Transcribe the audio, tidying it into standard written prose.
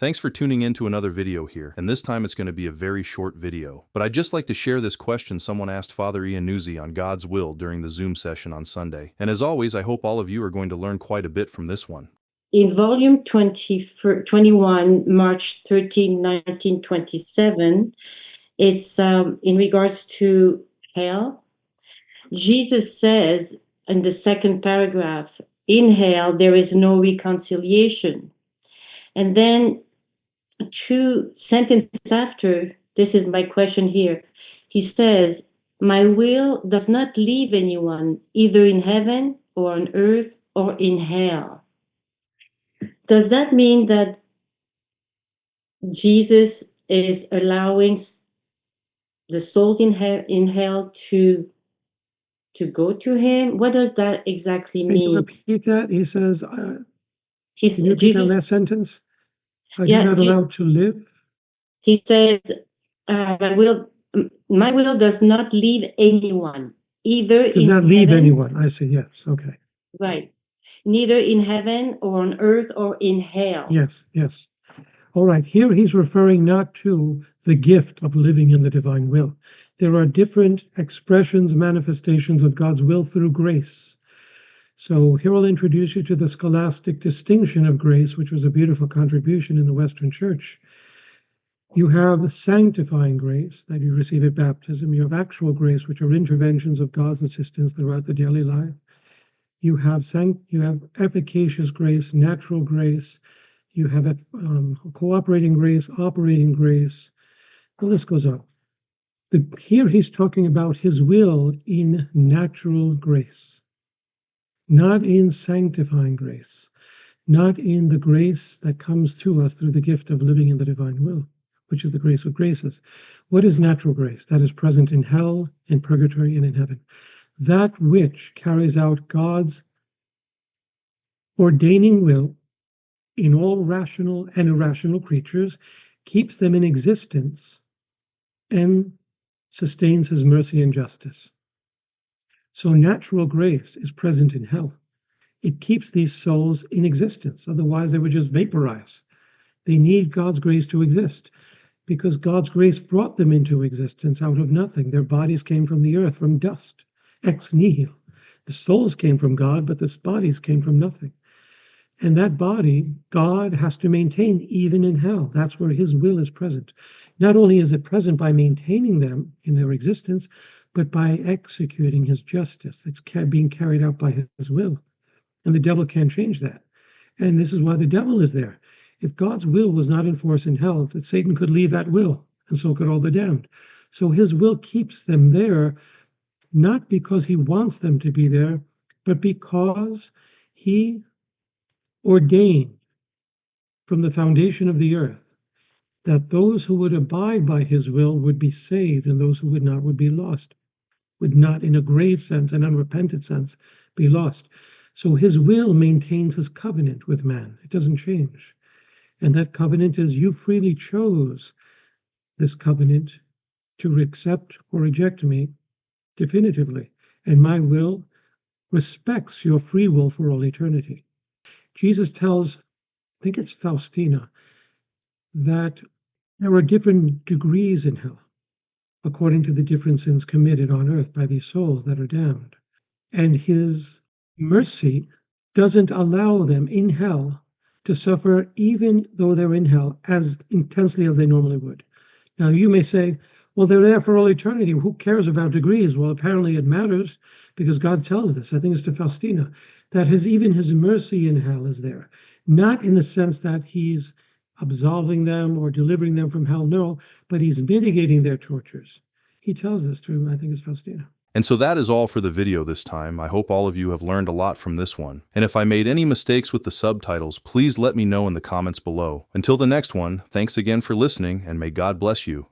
Thanks for tuning in to another video here, and this time it's going to be a very short video. But I'd just like to share this question someone asked Father Iannuzzi on God's will during the Zoom session on Sunday. And as always, I hope all of you are going to learn quite a bit from this one. In volume 21, March 13, 1927, it's in regards to hell. Jesus says in the second paragraph, in hell there is no reconciliation. And then 2 sentences after, this is my question here, he says, my will does not leave anyone, either in heaven or on earth or in hell. Does that mean that Jesus is allowing the souls in hell to go to him? What does that exactly Can you mean? repeat that? He says, can you repeat Jesus, that last sentence? Are yeah, you not allowed to live? He says, my will does not leave anyone, either Does in not leave heaven, anyone. I see, yes, okay. right, neither in heaven or on earth or in hell. Yes, yes. All right, here he's referring not to the gift of living in the divine will. There are different expressions, manifestations of God's will through grace. So here I'll introduce you to the scholastic distinction of grace, which was a beautiful contribution in the Western Church. You have sanctifying grace that you receive at baptism. You have actual grace, which are interventions of God's assistance throughout the daily life. You have efficacious grace, natural grace. You have cooperating grace, operating grace. The list goes on. Here he's talking about his will in natural grace, not in sanctifying grace, not in the grace that comes to us through the gift of living in the divine will, which is the grace of graces. What is natural grace? That is present in hell, in purgatory, and in heaven. That which carries out God's ordaining will in all rational and irrational creatures, keeps them in existence, and sustains his mercy and justice. So natural grace is present in hell. It keeps these souls in existence, otherwise they would just vaporize. They need God's grace to exist, because God's grace brought them into existence out of nothing. Their bodies came from the earth, from dust, ex nihilo. The souls came from God, but the bodies came from nothing. And that body, God has to maintain even in hell. That's where his will is present. Not only is it present by maintaining them in their existence, but by executing his justice. It's being carried out by his will. And the devil can't change that. And this is why the devil is there. If God's will was not in force in hell, that Satan could leave that will, and so could all the damned. So his will keeps them there, not because he wants them to be there, but because he ordained from the foundation of the earth that those who would abide by his will would be saved, and those who would not would be lost, would not in a grave sense, an unrepentant sense, be lost. So his will maintains his covenant with man. It doesn't change. And that covenant is you freely chose this covenant to accept or reject me definitively. And my will respects your free will for all eternity. Jesus tells, I think it's Faustina, that there are different degrees in hell, according to the different sins committed on earth by these souls that are damned. And his mercy doesn't allow them in hell to suffer, even though they're in hell, as intensely as they normally would. Now, you may say, well, they're there for all eternity. Who cares about degrees? Well, apparently it matters, because God tells this, I think it's to Faustina, that even his mercy in hell is there. Not in the sense that he's absolving them or delivering them from hell, no, but he's mitigating their tortures. He tells this to, I think it's Faustina. And so that is all for the video this time. I hope all of you have learned a lot from this one. And if I made any mistakes with the subtitles, please let me know in the comments below. Until the next one, thanks again for listening, and may God bless you.